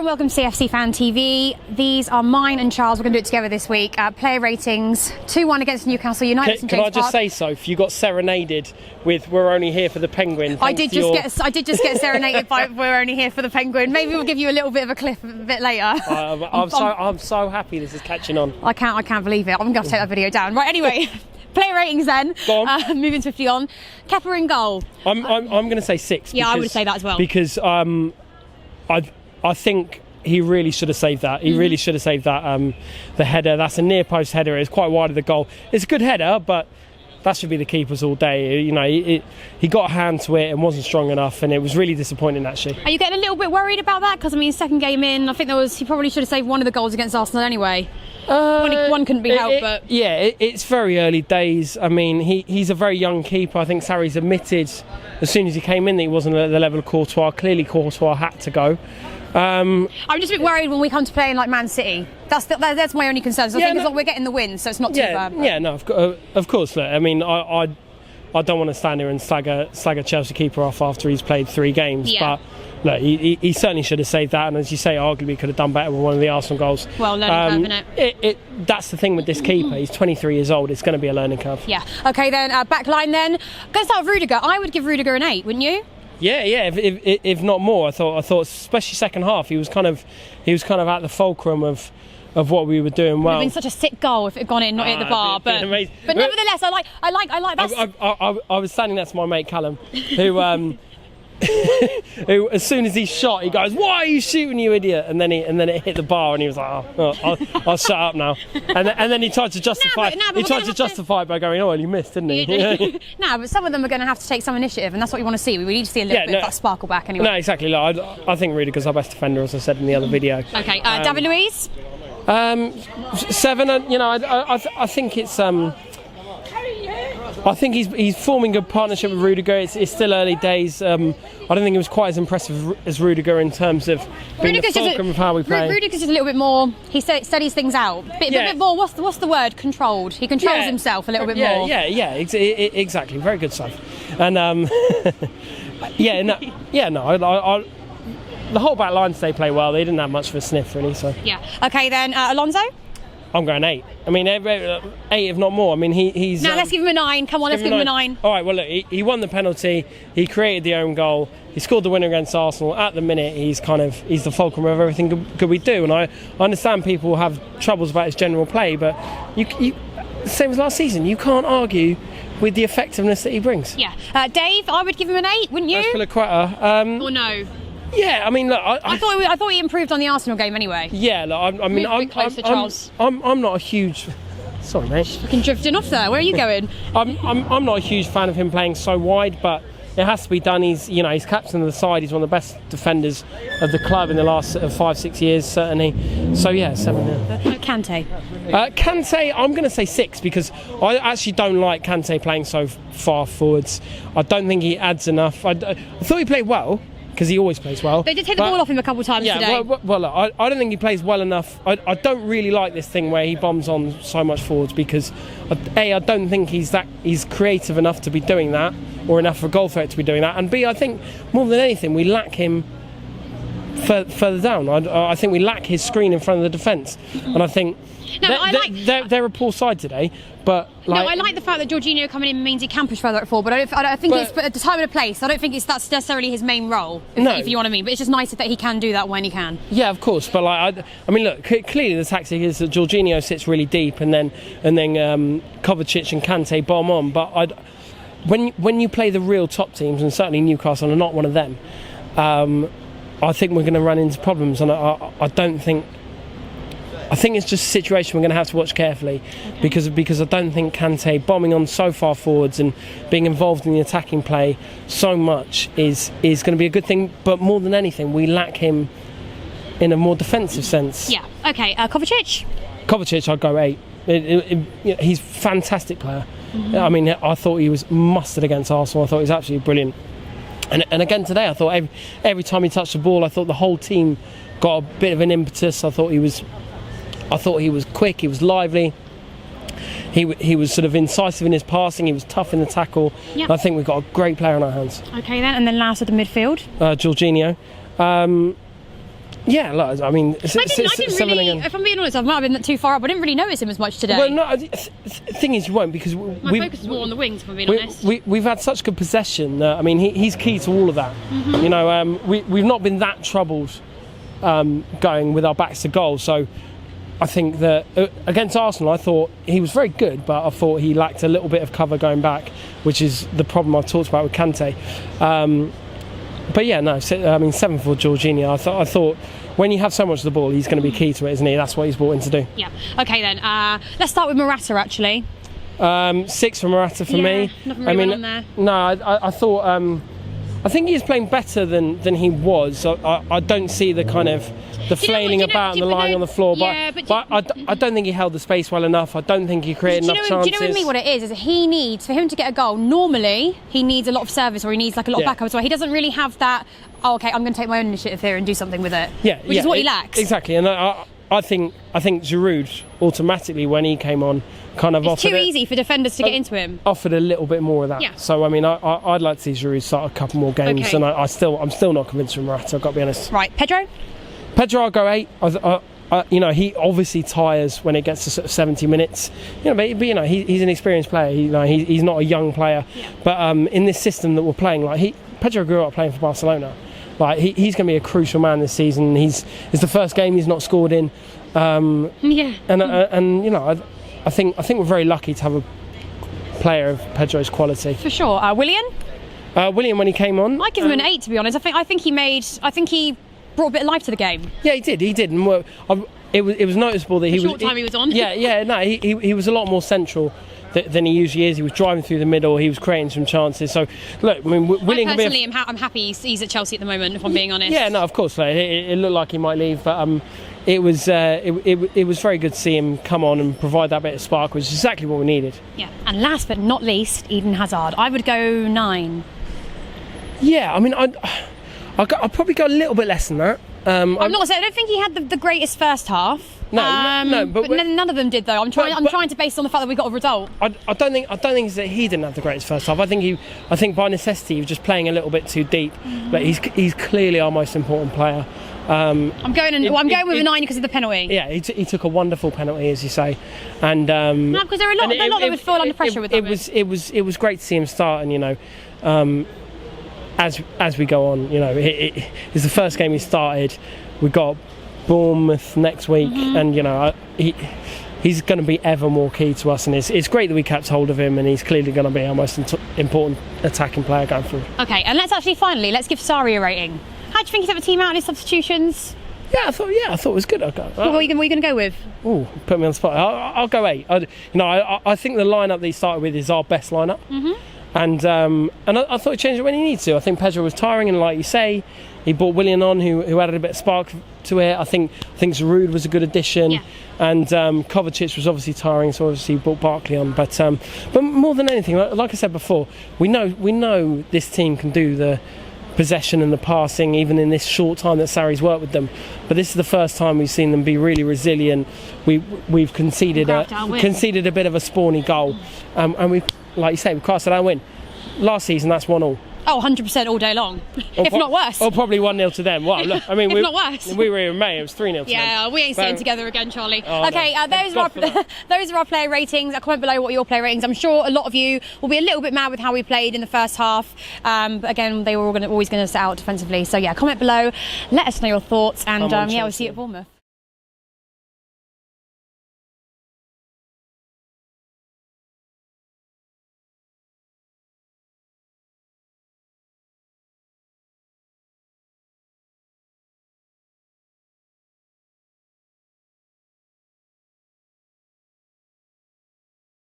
and welcome to CFC Fan TV. These are mine and Charles. We're going to do it together this week. Player ratings: 2-1 against Newcastle United. Can I just say, Soph, you got serenaded with "We're only here for the Penguin." I did just get serenaded by "We're only here for the Penguin." Maybe we'll give you a little bit of a clip a bit later. I'm so happy this is catching on. I can't believe it. I'm going to have to take that video down. Right, anyway. Player ratings then. Go on. Moving swiftly on. Kepa in goal. I'm going to say 6. Yeah, I would say that as well. Because I think he really should have saved that. He really should have saved that. The header. That's a near post header. It's quite wide of the goal. It's a good header, but that should be the keeper's all day. You know, he got a hand to it and wasn't strong enough, and it was really disappointing actually. Are you getting a little bit worried about that? Because I mean, second game in, I think he probably should have saved one of the goals against Arsenal anyway. One couldn't be helped, but it's very early days. I mean, he's a very young keeper. I think Sarri's admitted as soon as he came in that he wasn't at the level of Courtois. Clearly, Courtois had to go. I'm just a bit worried when we come to playing like Man City. That's my only concern. So I think we're getting the win, so it's not too bad. Yeah, no, of course. Look, I mean, I don't want to stand here and slag a Chelsea keeper off after he's played 3 games, but look, he certainly should have saved that, and as you say, arguably could have done better with one of the Arsenal goals. Well, learning curve, innit? That's the thing with this keeper. He's 23 years old. It's going to be a learning curve. Yeah. Okay, then back line then. Going to start with Rudiger. I would give Rudiger an 8, wouldn't you? Yeah. If not more, I thought, especially second half, he was kind of at the fulcrum of what we were doing well. It would have been such a sick goal if it had gone in, not hit the bar. But nevertheless, I like that. I was standing next to my mate Callum, who who as soon as he shot, he goes, "Why are you shooting, you idiot?" And then it hit the bar, and he was like, I'll shut up now." And then he tried to justify. It by going, "Oh, well, you missed, didn't he?" No, but some of them are going to have to take some initiative, and that's what we want to see. We need to see a little bit of that sparkle back anyway. No, exactly. Look, I think Rudiger's our best defender, as I said in the other video. Okay, David Luiz. 7. You know, I think it's. I think he's forming a partnership with Rudiger. It's still early days. I don't think it was quite as impressive as Rudiger in terms of being the fulcrum of how we play. Rudiger's just a little bit more. He studies things out. Bit more. What's the word? Controlled. He controls himself a little bit more. Yeah. Exactly. Very good stuff. And the whole back line today play well. They didn't have much of a sniff really. So yeah. Okay then, Alonso. I'm going 8. I mean, 8 if not more. I mean, he's. Now let's give him a 9. Come on, let's give him a 9. All right. Well, look, he won the penalty. He created the own goal. He scored the winner against Arsenal. At the minute, he's the fulcrum of everything good we do. And I understand people have troubles about his general play, but you same as last season, you can't argue with the effectiveness that he brings. Yeah. Dave, I would give him an 8, wouldn't you? Or no. Yeah, I mean, look, I thought he improved on the Arsenal game anyway. Yeah, look, I'm not a huge. Sorry, mate. Fucking drifting off there. Where are you going? I'm not a huge fan of him playing so wide, but it has to be done. He's captain of the side. He's one of the best defenders of the club in the last 5-6 years, certainly. So yeah, 7. Kante. Kante, I'm going to say 6 because I actually don't like Kante playing so far forwards. I don't think he adds enough. I thought he played well, because he always plays well. They did take the ball off him a couple of times today. Well, look, I don't think he plays well enough. I don't really like this thing where he bombs on so much forwards because, A, I don't think he's creative enough to be doing that, or enough for a goal threat to be doing that, and B, I think more than anything we lack him further down. I think we lack his screen in front of the defence, and I think they're a poor side today. But I like the fact that Jorginho coming in means he can push further at forward, but I think it's at the time and a place. I don't think that's necessarily his main role, if you know what I mean. But it's just nice that he can do that when he can. Yeah, of course. But I mean, look, clearly the tactic is that Jorginho sits really deep, and then Kovacic and Kante bomb on. But when you play the real top teams, and certainly Newcastle are not one of them, I think we're going to run into problems, and I don't think. I think it's just a situation we're going to have to watch carefully, because I don't think Kante bombing on so far forwards and being involved in the attacking play so much is going to be a good thing. But more than anything, we lack him in a more defensive sense. Yeah. Okay. Kovacic. Kovacic, I'd go 8. He's a fantastic player. Mm-hmm. I mean, I thought he was mustard against Arsenal. I thought he was absolutely brilliant. And again today, I thought every time he touched the ball, I thought the whole team got a bit of an impetus. I thought he was quick, he was lively, he was sort of incisive in his passing, he was tough in the tackle. Yep. I think we've got a great player on our hands. Okay then, and then last at the midfield? Jorginho. Yeah, look, I mean, I didn't really, if I'm being honest, I might have been too far up. I didn't really notice him as much today. Well, no, the thing is, you won't, because my focus is more on the wings, if I'm being honest. We've had such good possession. I mean, he's key to all of that. You know, we've not been that troubled going with our backs to goal. So I think that against Arsenal, I thought he was very good, but I thought he lacked a little bit of cover going back, which is the problem I've talked about with Kante. But yeah, no, I mean, 7 for Jorginho. I thought when you have so much of the ball, he's going to be key to it, isn't he? That's what he's brought in to do. Yeah. Okay then. Let's start with Morata actually. 6 for Morata for me. Nothing really went on there. No, I thought. I think he's playing better than he was. I don't see the kind of the flailing about and the lying on the floor. But I don't think he held the space well enough. I don't think he created enough chances. Do you know with me what it is he needs, for him to get a goal, normally he needs a lot of service, or he needs like a lot of backup as well. He doesn't really have that, oh, okay, I'm going to take my own initiative here and do something with it. Which is what he lacks. Exactly. And I think Giroud automatically, when he came on, kind of offered too easy for defenders to get into him. Offered a little bit more of that. Yeah. So I mean, I'd like to see Giroud start a couple more games, okay. and I'm still not convinced with Morata. I've got to be honest. Right, Pedro, I'll go 8. You know, he obviously tires when it gets to sort of 70 minutes. You know, but you know, he's an experienced player. He's not a young player. Yeah. But in this system that we're playing, Pedro grew up playing for Barcelona. Like he's going to be a crucial man this season. It's the first game he's not scored in. And you know, I think we're very lucky to have a player of Pedro's quality. For sure. Willian, when he came on, I'd give him an 8 to be honest. I think he brought a bit of life to the game. Yeah, he did. And it was noticeable that short time he was on. No, he was a lot more central than he usually is. He was driving through the middle. He was creating some chances. So look, I mean, Willian can be. I'm happy he's at Chelsea at the moment, if I'm being honest. Yeah, no, of course. It looked like he might leave, but it was very good to see him come on and provide that bit of spark, which is exactly what we needed. Yeah, and last but not least, Eden Hazard. I would go 9. Yeah, I mean, I'd probably go a little bit less than that. I'm not saying I don't think he had the greatest first half. No, but none of them did though. I'm trying to base it on the fact that we got a result. I don't think it's that he didn't have the greatest first half. I think by necessity he was just playing a little bit too deep. But he's clearly our most important player. I'm going with a 9 because of the penalty. Yeah, he took a wonderful penalty, as you say, and no, because there are a lot that would fall under pressure with that. It was great to see him start, and you know, as we go on, you know, it's the first game he started. We got Bournemouth next week, and you know, he's going to be ever more key to us, and it's great that we kept hold of him, and he's clearly going to be our most important attacking player going forward. Okay, and let's give Sarri a rating. How do you think he's ever team out in his substitutions? I thought it was good. What are you going to go with? Oh, put me on the spot. I'll go 8. I think the lineup that he started with is our best lineup. And I thought he changed it when he needed to. I think Pedro was tiring, and like you say, he brought Willian on, who added a bit of spark to it. I think Giroud was a good addition, and Kovacic was obviously tiring, so obviously he brought Barkley on. But more than anything, like I said before, we know this team can do the possession and the passing, even in this short time that Sarri's worked with them. But this is the first time we've seen them be really resilient. We've conceded a bit of a spawny goal, and we, like you say, we casted our win. Last season, that's 1-1. Oh, 100% all day long, if not worse. Or probably 1-0 to them. Well, look, I mean, if not worse. We were in May, it was 3-0 to them. Yeah, we ain't sitting together again, Charlie. Oh, okay, no. Those are our player ratings. Comment below what your player ratings. I'm sure a lot of you will be a little bit mad with how we played in the first half. But again, they were always going to set out defensively. So yeah, comment below, let us know your thoughts, and we'll see you at Bournemouth.